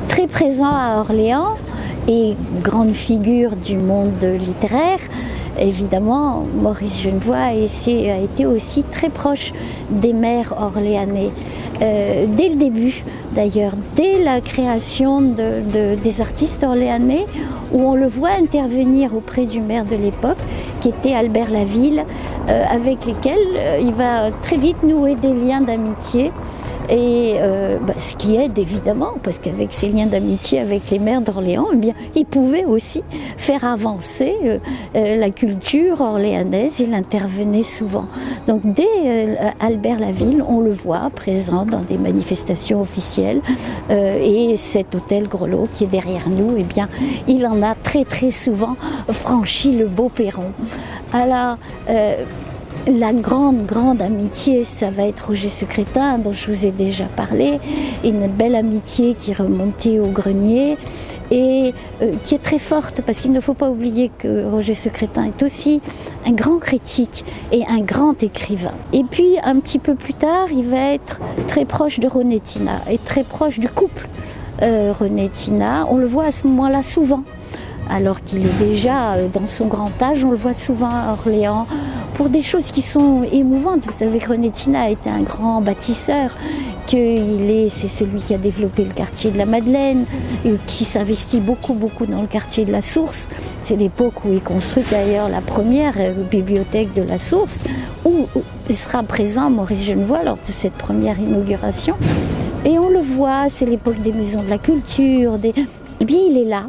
Très présent à Orléans et grande figure du monde littéraire, évidemment, Maurice Genevoix a été aussi très proche des maires orléanais. Dès le début, d'ailleurs, dès la création des artistes orléanais, où on le voit intervenir auprès du maire de l'époque, qui était Albert Laville, avec lesquels il va très vite nouer des liens d'amitié. Et ce qui aide évidemment, parce qu'avec ces liens d'amitié avec les maires d'Orléans, eh bien, il pouvait aussi faire avancer la culture orléanaise. Il intervenait souvent. Donc dès Albert Laville, on le voit présent dans des manifestations officielles. Et cet hôtel Grelot qui est derrière nous, eh bien, il en a très souvent franchi le beau perron. Alors, la grande amitié, ça va être Roger Secrétin, dont je vous ai déjà parlé, une belle amitié qui remontait au grenier et qui est très forte, parce qu'il ne faut pas oublier que Roger Secrétin est aussi un grand critique et un grand écrivain. Et puis un petit peu plus tard, il va être très proche de René Tina et très proche du couple René Tina. On le voit à ce moment-là souvent. Alors qu'il est déjà dans son grand âge, on le voit souvent à Orléans pour des choses qui sont émouvantes. Vous savez que René Tina a été un grand bâtisseur, c'est celui qui a développé le quartier de la Madeleine, qui s'investit beaucoup dans le quartier de la Source. C'est l'époque où il construit d'ailleurs la première bibliothèque de la Source, où il sera présent Maurice Genevoix lors de cette première inauguration. Et on le voit, c'est l'époque des maisons de la culture, Eh bien il est là,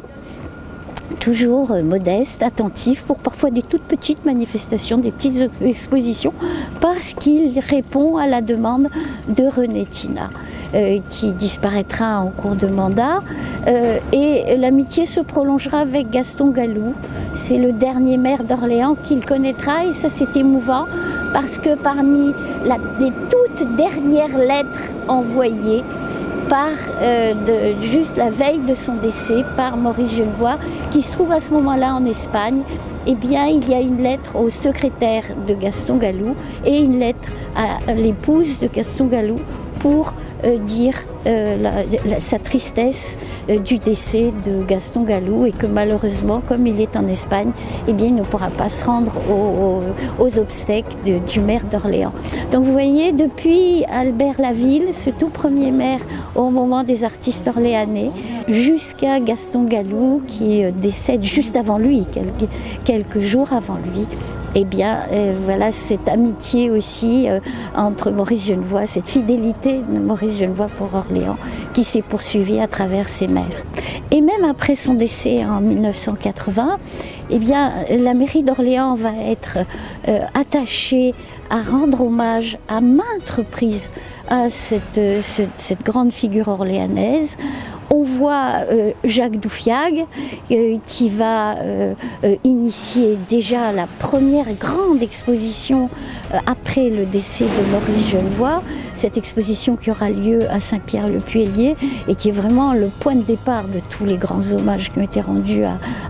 toujours modeste, attentif pour parfois des toutes petites manifestations, des petites expositions, parce qu'il répond à la demande de René Tina, qui disparaîtra en cours de mandat. Et l'amitié se prolongera avec Gaston Gallou. C'est le dernier maire d'Orléans qu'il connaîtra, et ça c'est émouvant, parce que parmi les toutes dernières lettres envoyées, juste la veille de son décès par Maurice Genevoix, qui se trouve à ce moment-là en Espagne, eh bien, il y a une lettre au secrétaire de Gaston Gallou et une lettre à l'épouse de Gaston Gallou pour dire sa tristesse du décès de Gaston Gallou, et que malheureusement, comme il est en Espagne, eh bien, il ne pourra pas se rendre aux obsèques du maire d'Orléans. Donc vous voyez, depuis Albert Laville, ce tout premier maire au moment des artistes orléanais, jusqu'à Gaston Gallou qui décède juste avant lui, quelques jours avant lui, eh bien, voilà cette amitié aussi entre Maurice Genevoix, cette fidélité de Maurice Genevoix pour Orléans, qui s'est poursuivie à travers ses maires. Et même après son décès en 1980, eh bien, la mairie d'Orléans va être attachée à rendre hommage à maintes reprises à cette grande figure orléanaise. On voit Jacques Douffiag qui va initier déjà la première grande exposition après le décès de Maurice Genevoix, cette exposition qui aura lieu à Saint-Pierre-le-Puellier et qui est vraiment le point de départ de tous les grands hommages qui ont été rendus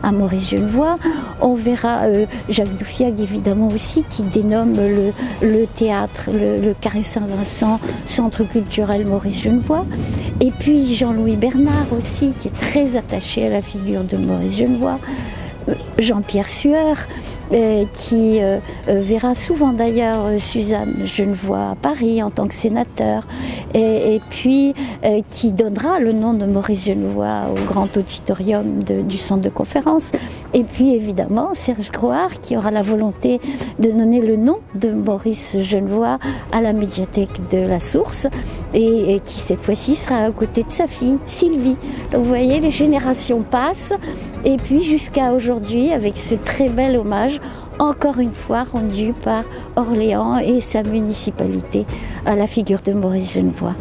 à Maurice Genevoix. On verra Jacques Douffiag évidemment aussi, qui dénomme le théâtre, le Carré Saint-Vincent, Centre culturel Maurice Genevoix. Et puis Jean-Louis Bernard aussi, qui est très attaché à la figure de Maurice Genevoix. Jean-Pierre Sueur, qui verra souvent d'ailleurs Suzanne Genevoix à Paris en tant que sénateur, et puis qui donnera le nom de Maurice Genevoix au grand auditorium du centre de conférence. Et puis évidemment Serge Grouard, qui aura la volonté de donner le nom de Maurice Genevoix à la médiathèque de la Source, et qui cette fois-ci sera à côté de sa fille Sylvie. Donc vous voyez, les générations passent, et puis jusqu'à aujourd'hui, avec ce très bel hommage, encore une fois rendu par Orléans et sa municipalité à la figure de Maurice Genevoix.